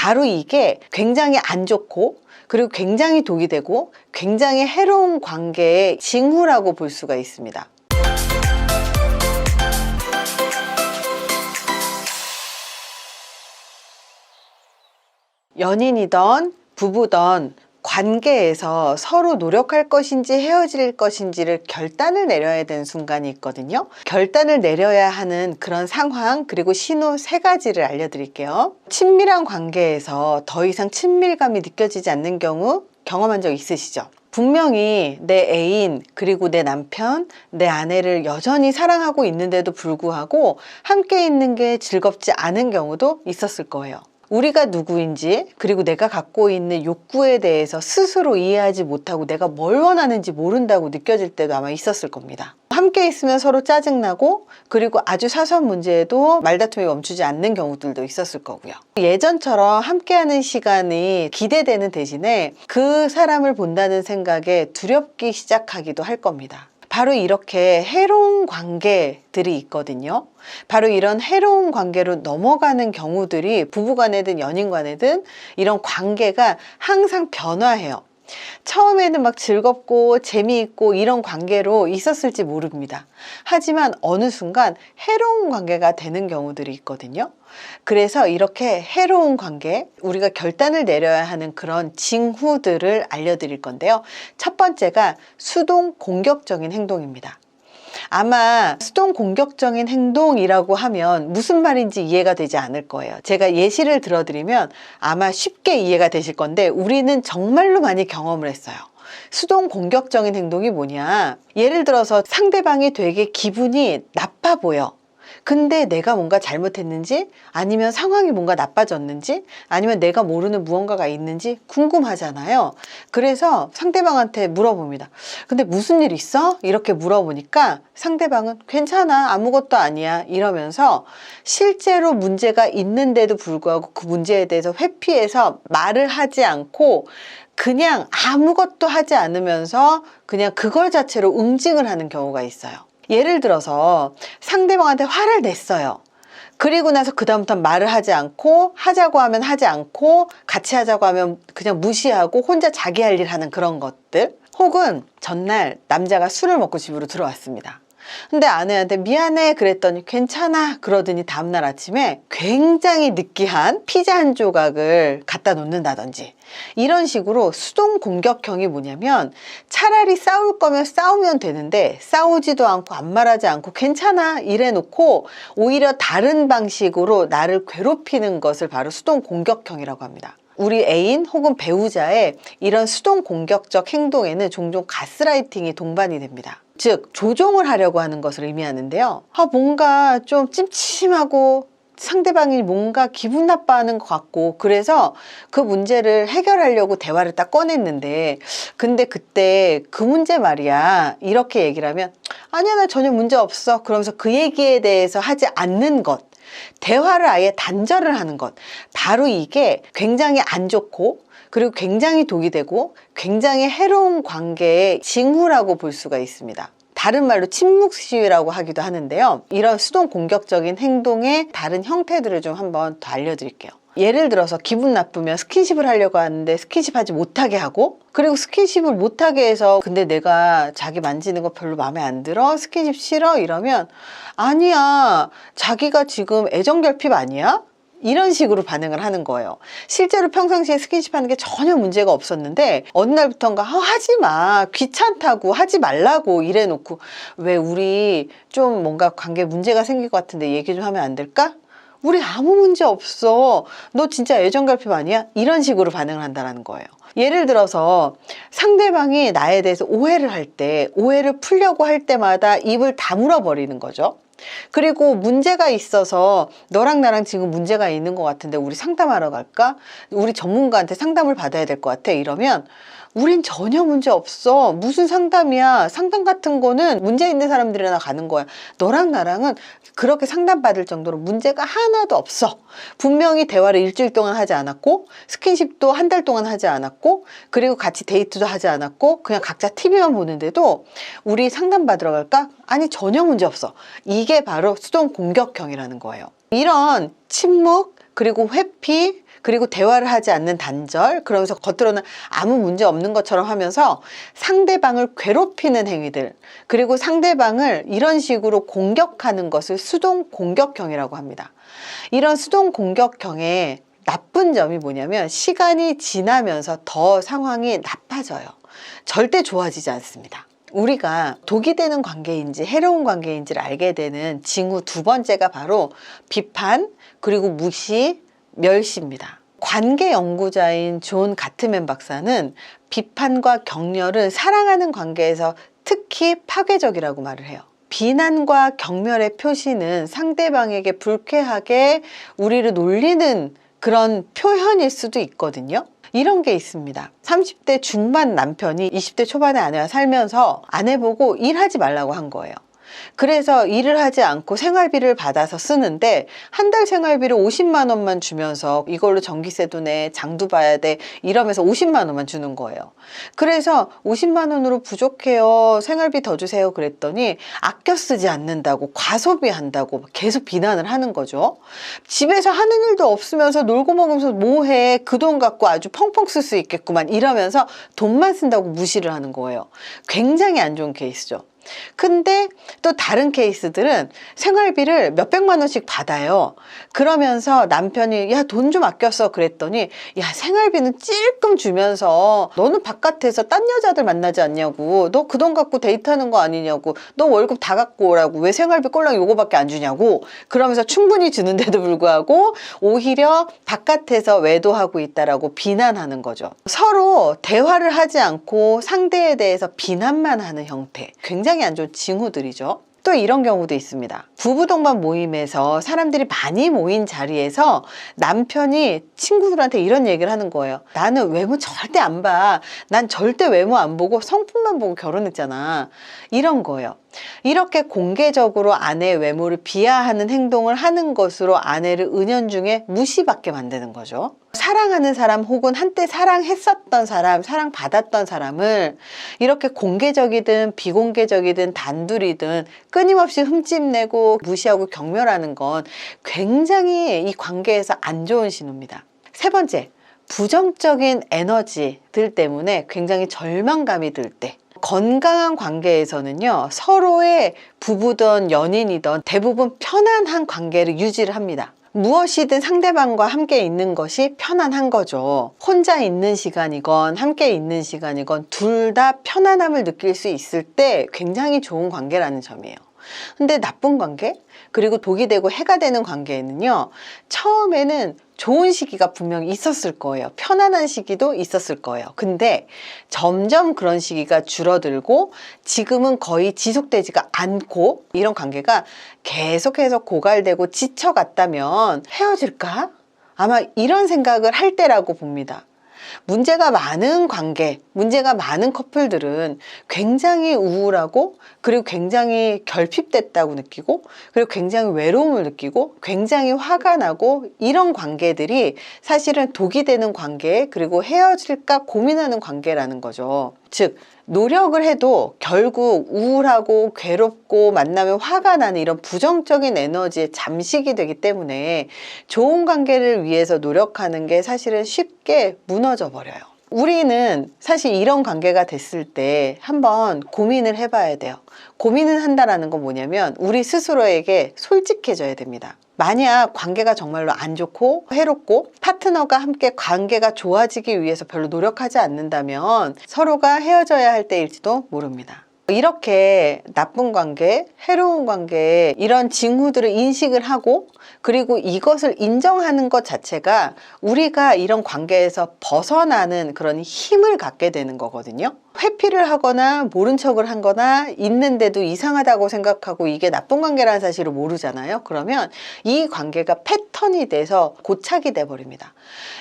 바로 이게 굉장히 안 좋고 그리고 굉장히 독이 되고 굉장히 해로운 관계의 징후라고 볼 수가 있습니다. 연인이던 부부던 관계에서 서로 노력할 것인지 헤어질 것인지를 결단을 내려야 되는 순간이 있거든요. 결단을 내려야 하는 그런 상황 그리고 신호 3가지를 알려드릴게요. 친밀한 관계에서 더 이상 친밀감이 느껴지지 않는 경우 경험한 적 있으시죠? 분명히 내 애인 그리고 내 남편, 내 아내를 여전히 사랑하고 있는데도 불구하고 함께 있는 게 즐겁지 않은 경우도 있었을 거예요. 우리가 누구인지 그리고 내가 갖고 있는 욕구에 대해서 스스로 이해하지 못하고 내가 뭘 원하는지 모른다고 느껴질 때도 아마 있었을 겁니다. 함께 있으면 서로 짜증나고 그리고 아주 사소한 문제에도 말다툼이 멈추지 않는 경우들도 있었을 거고요. 예전처럼 함께하는 시간이 기대되는 대신에 그 사람을 본다는 생각에 두렵기 시작하기도 할 겁니다. 바로 이렇게 해로운 관계들이 있거든요. 바로 이런 해로운 관계로 넘어가는 경우들이 부부간에든 연인간에든 이런 관계가 항상 변화해요. 처음에는 막 즐겁고 재미있고 이런 관계로 있었을지 모릅니다. 하지만 어느 순간 해로운 관계가 되는 경우들이 있거든요. 그래서 이렇게 해로운 관계, 우리가 결단을 내려야 하는 그런 징후들을 알려드릴 건데요. 첫 번째가 수동 공격적인 행동입니다. 아마 수동 공격적인 행동이라고 하면 무슨 말인지 이해가 되지 않을 거예요. 제가 예시를 들어드리면 아마 쉽게 이해가 되실 건데 우리는 정말로 많이 경험을 했어요. 수동 공격적인 행동이 뭐냐? 예를 들어서 상대방이 되게 기분이 나빠 보여. 근데 내가 뭔가 잘못했는지 아니면 상황이 뭔가 나빠졌는지 아니면 내가 모르는 무언가가 있는지 궁금하잖아요. 그래서 상대방한테 물어봅니다. 근데 무슨 일 있어? 이렇게 물어보니까 상대방은 괜찮아, 아무것도 아니야 이러면서 실제로 문제가 있는데도 불구하고 그 문제에 대해서 회피해서 말을 하지 않고 그냥 아무것도 하지 않으면서 그냥 그걸 자체로 응징을 하는 경우가 있어요. 예를 들어서 상대방한테 화를 냈어요. 그리고 나서 그다음부터는 말을 하지 않고 하자고 하면 하지 않고 같이 하자고 하면 그냥 무시하고 혼자 자기 할 일 하는 그런 것들. 혹은 전날 남자가 술을 먹고 집으로 들어왔습니다. 근데 아내한테 미안해 그랬더니 괜찮아 그러더니 다음날 아침에 굉장히 느끼한 피자 한 조각을 갖다 놓는다든지 이런 식으로 수동 공격형이 뭐냐면 차라리 싸울 거면 싸우면 되는데 싸우지도 않고 아무 말하지 않고 괜찮아 이래 놓고 오히려 다른 방식으로 나를 괴롭히는 것을 바로 수동 공격형이라고 합니다. 우리 애인 혹은 배우자의 이런 수동 공격적 행동에는 종종 가스라이팅이 동반이 됩니다. 즉 조종을 하려고 하는 것을 의미하는데요. 뭔가 좀 찜찜하고 상대방이 뭔가 기분 나빠하는 것 같고 그래서 그 문제를 해결하려고 대화를 딱 꺼냈는데 근데 그때 그 문제 말이야 이렇게 얘기를 하면 아니야 나 전혀 문제 없어 그러면서 그 얘기에 대해서 하지 않는 것 대화를 아예 단절을 하는 것 바로 이게 굉장히 안 좋고 그리고 굉장히 독이 되고 굉장히 해로운 관계의 징후라고 볼 수가 있습니다. 다른 말로 침묵 시위라고 하기도 하는데요. 이런 수동 공격적인 행동의 다른 형태들을 좀 한번 더 알려드릴게요. 예를 들어서 기분 나쁘면 스킨십을 하려고 하는데 스킨십 하지 못하게 하고 그리고 스킨십을 못하게 해서 근데 내가 자기 만지는 거 별로 마음에 안 들어? 스킨십 싫어? 이러면 아니야 자기가 지금 애정결핍 아니야? 이런 식으로 반응을 하는 거예요. 실제로 평상시에 스킨십 하는 게 전혀 문제가 없었는데 어느 날부터인가 하지 마 귀찮다고 하지 말라고 이래 놓고 왜 우리 좀 뭔가 관계에 문제가 생길 것 같은데 얘기 좀 하면 안 될까? 우리 아무 문제 없어 너 진짜 애정결핍 아니야? 이런 식으로 반응을 한다는 거예요. 예를 들어서 상대방이 나에 대해서 오해를 할 때 오해를 풀려고 할 때마다 입을 다물어 버리는 거죠. 그리고 문제가 있어서 너랑 나랑 지금 문제가 있는 것 같은데 우리 상담하러 갈까? 우리 전문가한테 상담을 받아야 될 것 같아 이러면 우린 전혀 문제 없어 무슨 상담이야 상담 같은 거는 문제 있는 사람들이나 가는 거야 너랑 나랑은 그렇게 상담받을 정도로 문제가 하나도 없어 분명히 대화를 일주일 동안 하지 않았고 스킨십도 한 달 동안 하지 않았고 그리고 같이 데이트도 하지 않았고 그냥 각자 TV만 보는데도 우리 상담받으러 갈까? 아니 전혀 문제 없어 이게 바로 수동 공격형이라는 거예요. 이런 침묵 그리고 회피 그리고 대화를 하지 않는 단절, 그러면서 겉으로는 아무 문제 없는 것처럼 하면서 상대방을 괴롭히는 행위들, 그리고 상대방을 이런 식으로 공격하는 것을 수동 공격형이라고 합니다. 이런 수동 공격형의 나쁜 점이 뭐냐면 시간이 지나면서 더 상황이 나빠져요. 절대 좋아지지 않습니다. 우리가 독이 되는 관계인지 해로운 관계인지를 알게 되는 징후 두 번째가 바로 비판, 그리고 무시, 멸시입니다. 관계 연구자인 존 가트맨 박사는 비판과 격려를 사랑하는 관계에서 특히 파괴적이라고 말을 해요. 비난과 경멸의 표시는 상대방에게 불쾌하게 우리를 놀리는 그런 표현일 수도 있거든요. 이런 게 있습니다. 30대 중반 남편이 20대 초반의 아내와 살면서 아내 보고 일하지 말라고 한 거예요. 그래서 일을 하지 않고 생활비를 받아서 쓰는데 한 달 생활비를 50만 원만 주면서 이걸로 전기세도 내, 장도 봐야 돼 이러면서 50만 원만 주는 거예요. 그래서 50만 원으로 부족해요, 생활비 더 주세요 그랬더니 아껴 쓰지 않는다고, 과소비한다고 계속 비난을 하는 거죠. 집에서 하는 일도 없으면서 놀고 먹으면서 뭐해, 그 돈 갖고 아주 펑펑 쓸 수 있겠구만 이러면서 돈만 쓴다고 무시를 하는 거예요. 굉장히 안 좋은 케이스죠. 근데 또 다른 케이스들은 생활비를 몇백만 원씩 받아요. 그러면서 남편이 야, 돈 좀 아껴 써 그랬더니 야, 생활비는 찔끔 주면서 너는 바깥에서 딴 여자들 만나지 않냐고, 너 그 돈 갖고 데이트하는 거 아니냐고, 너 월급 다 갖고 오라고, 왜 생활비 꼴랑 요거밖에 안 주냐고, 그러면서 충분히 주는데도 불구하고 오히려 바깥에서 외도하고 있다라고 비난하는 거죠. 서로 대화를 하지 않고 상대에 대해서 비난만 하는 형태, 굉장히 안 좋은 징후들이죠. 또 이런 경우도 있습니다. 부부 동반 모임에서 사람들이 많이 모인 자리에서 남편이 친구들한테 이런 얘기를 하는 거예요. 나는 외모 절대 안 봐. 난 절대 외모 안 보고 성품만 보고 결혼했잖아. 이런 거예요. 이렇게 공개적으로 아내의 외모를 비하하는 행동을 하는 것으로 아내를 은연중에 무시받게 만드는 거죠. 사랑하는 사람 혹은 한때 사랑했었던 사람, 사랑받았던 사람을 이렇게 공개적이든 비공개적이든 단둘이든 끊임없이 흠집내고 무시하고 경멸하는 건 굉장히 이 관계에서 안 좋은 신호입니다. 세 번째, 부정적인 에너지들 때문에 굉장히 절망감이 들 때, 건강한 관계에서는요, 서로의 부부든 연인이든 대부분 편안한 관계를 유지를 합니다. 무엇이든 상대방과 함께 있는 것이 편안한 거죠. 혼자 있는 시간이건 함께 있는 시간이건 둘 다 편안함을 느낄 수 있을 때 굉장히 좋은 관계라는 점이에요. 근데 나쁜 관계, 그리고 독이 되고 해가 되는 관계에는요, 처음에는 좋은 시기가 분명히 있었을 거예요. 편안한 시기도 있었을 거예요. 근데 점점 그런 시기가 줄어들고 지금은 거의 지속되지가 않고 이런 관계가 계속해서 고갈되고 지쳐갔다면 헤어질까? 아마 이런 생각을 할 때라고 봅니다. 문제가 많은 관계, 문제가 많은 커플들은 굉장히 우울하고, 그리고 굉장히 결핍됐다고 느끼고, 그리고 굉장히 외로움을 느끼고, 굉장히 화가 나고, 이런 관계들이 사실은 독이 되는 관계, 그리고 헤어질까 고민하는 관계라는 거죠. 즉, 노력을 해도 결국 우울하고 괴롭고 만나면 화가 나는 이런 부정적인 에너지의 잠식이 되기 때문에 좋은 관계를 위해서 노력하는 게 사실은 쉽게 무너져 버려요. 우리는 사실 이런 관계가 됐을 때 한번 고민을 해봐야 돼요. 고민을 한다는 건 뭐냐면 우리 스스로에게 솔직해져야 됩니다. 만약 관계가 정말로 안 좋고 해롭고 파트너가 함께 관계가 좋아지기 위해서 별로 노력하지 않는다면 서로가 헤어져야 할 때일지도 모릅니다. 이렇게 나쁜 관계, 해로운 관계에 이런 징후들을 인식을 하고, 그리고 이것을 인정하는 것 자체가 우리가 이런 관계에서 벗어나는 그런 힘을 갖게 되는 거거든요. 회피를 하거나 모른 척을 하거나 있는데도 이상하다고 생각하고 이게 나쁜 관계라는 사실을 모르잖아요. 그러면 이 관계가 패턴이 돼서 고착이 돼 버립니다.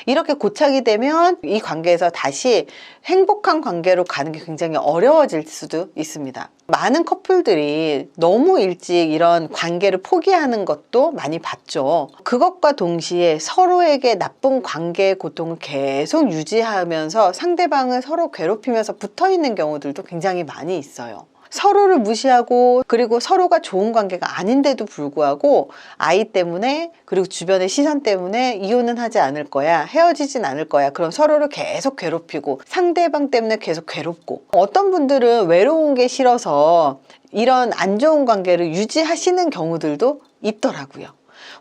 이렇게 고착이 되면 이 관계에서 다시 행복한 관계로 가는 게 굉장히 어려워질 수도 있습니다. 많은 커플들이 너무 일찍 이런 관계를 포기하는 것도 많이 봤죠. 그것과 동시에 서로에게 나쁜 관계의 고통을 계속 유지하면서 상대방을 서로 괴롭히면서 붙어 있는 경우들도 굉장히 많이 있어요. 서로를 무시하고 그리고 서로가 좋은 관계가 아닌데도 불구하고 아이 때문에 그리고 주변의 시선 때문에 이혼은 하지 않을 거야, 헤어지진 않을 거야, 그럼 서로를 계속 괴롭히고 상대방 때문에 계속 괴롭고, 어떤 분들은 외로운 게 싫어서 이런 안 좋은 관계를 유지하시는 경우들도 있더라고요.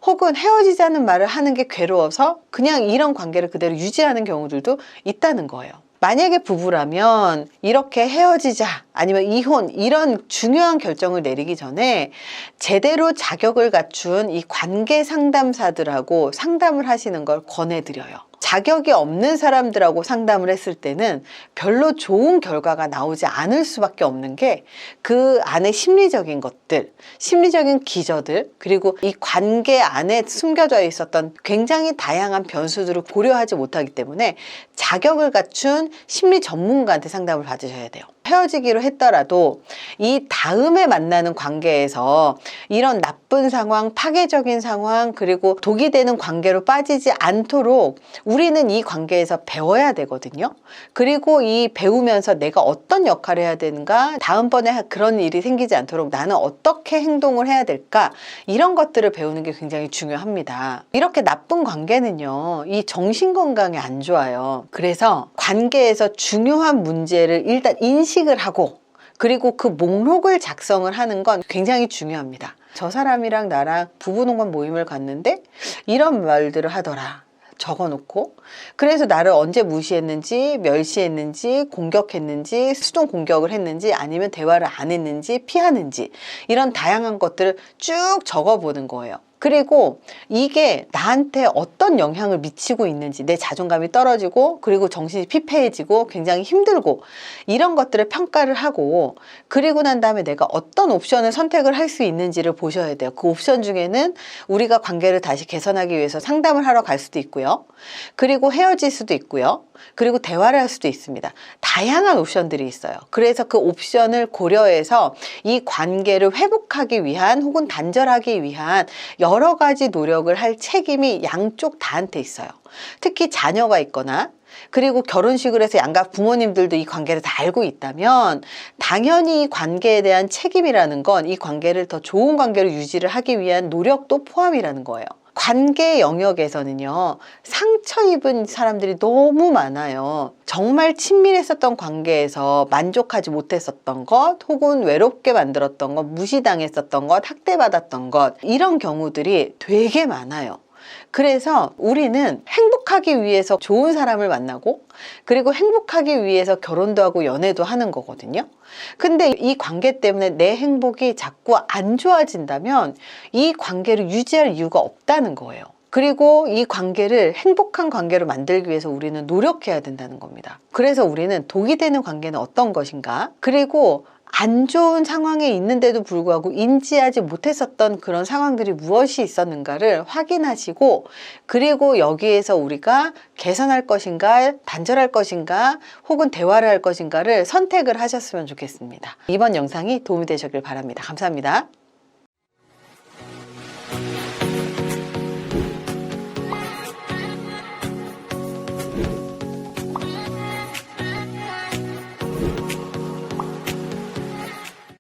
혹은 헤어지자는 말을 하는 게 괴로워서 그냥 이런 관계를 그대로 유지하는 경우들도 있다는 거예요. 만약에 부부라면 이렇게 헤어지자 아니면 이혼 이런 중요한 결정을 내리기 전에 제대로 자격을 갖춘 이 관계 상담사들하고 상담을 하시는 걸 권해드려요. 자격이 없는 사람들하고 상담을 했을 때는 별로 좋은 결과가 나오지 않을 수밖에 없는 게 그 안에 심리적인 것들, 심리적인 기저들, 그리고 이 관계 안에 숨겨져 있었던 굉장히 다양한 변수들을 고려하지 못하기 때문에 자격을 갖춘 심리 전문가한테 상담을 받으셔야 돼요. 헤어지기로 했더라도 이 다음에 만나는 관계에서 이런 나쁜 상황, 파괴적인 상황, 그리고 독이 되는 관계로 빠지지 않도록 우리는 이 관계에서 배워야 되거든요. 그리고 이 배우면서 내가 어떤 역할을 해야 되는가, 다음번에 그런 일이 생기지 않도록 나는 어떻게 행동을 해야 될까, 이런 것들을 배우는 게 굉장히 중요합니다. 이렇게 나쁜 관계는요, 이 정신건강에 안 좋아요. 그래서 관계에서 중요한 문제를 일단 인식을 하고 그리고 그 목록을 작성을 하는 건 굉장히 중요합니다. 저 사람이랑 나랑 부부농간 모임을 갔는데 이런 말들을 하더라, 적어놓고, 그래서 나를 언제 무시했는지, 멸시했는지, 공격했는지, 수동 공격을 했는지, 아니면 대화를 안 했는지, 피하는지, 이런 다양한 것들을 쭉 적어보는 거예요. 그리고 이게 나한테 어떤 영향을 미치고 있는지, 내 자존감이 떨어지고 그리고 정신이 피폐해지고 굉장히 힘들고 이런 것들을 평가를 하고, 그리고 난 다음에 내가 어떤 옵션을 선택을 할 수 있는지를 보셔야 돼요. 그 옵션 중에는 우리가 관계를 다시 개선하기 위해서 상담을 하러 갈 수도 있고요, 그리고 헤어질 수도 있고요, 그리고 대화를 할 수도 있습니다. 다양한 옵션들이 있어요. 그래서 그 옵션을 고려해서 이 관계를 회복하기 위한 혹은 단절하기 위한 여러 가지 노력을 할 책임이 양쪽 다한테 있어요. 특히 자녀가 있거나 그리고 결혼식을 해서 양가 부모님들도 이 관계를 다 알고 있다면 당연히 이 관계에 대한 책임이라는 건 이 관계를 더 좋은 관계로 유지를 하기 위한 노력도 포함이라는 거예요. 관계 영역에서는요, 상처 입은 사람들이 너무 많아요. 정말 친밀했었던 관계에서 만족하지 못했었던 것, 혹은 외롭게 만들었던 것, 무시당했었던 것, 학대받았던 것, 이런 경우들이 되게 많아요. 그래서 우리는 행복하기 위해서 좋은 사람을 만나고 그리고 행복하기 위해서 결혼도 하고 연애도 하는 거거든요. 근데 이 관계 때문에 내 행복이 자꾸 안 좋아진다면 이 관계를 유지할 이유가 없다는 거예요. 그리고 이 관계를 행복한 관계로 만들기 위해서 우리는 노력해야 된다는 겁니다. 그래서 우리는 독이 되는 관계는 어떤 것인가, 그리고 안 좋은 상황에 있는데도 불구하고 인지하지 못했었던 그런 상황들이 무엇이 있었는가를 확인하시고, 그리고 여기에서 우리가 개선할 것인가, 단절할 것인가, 혹은 대화를 할 것인가를 선택을 하셨으면 좋겠습니다. 이번 영상이 도움이 되셨길 바랍니다. 감사합니다.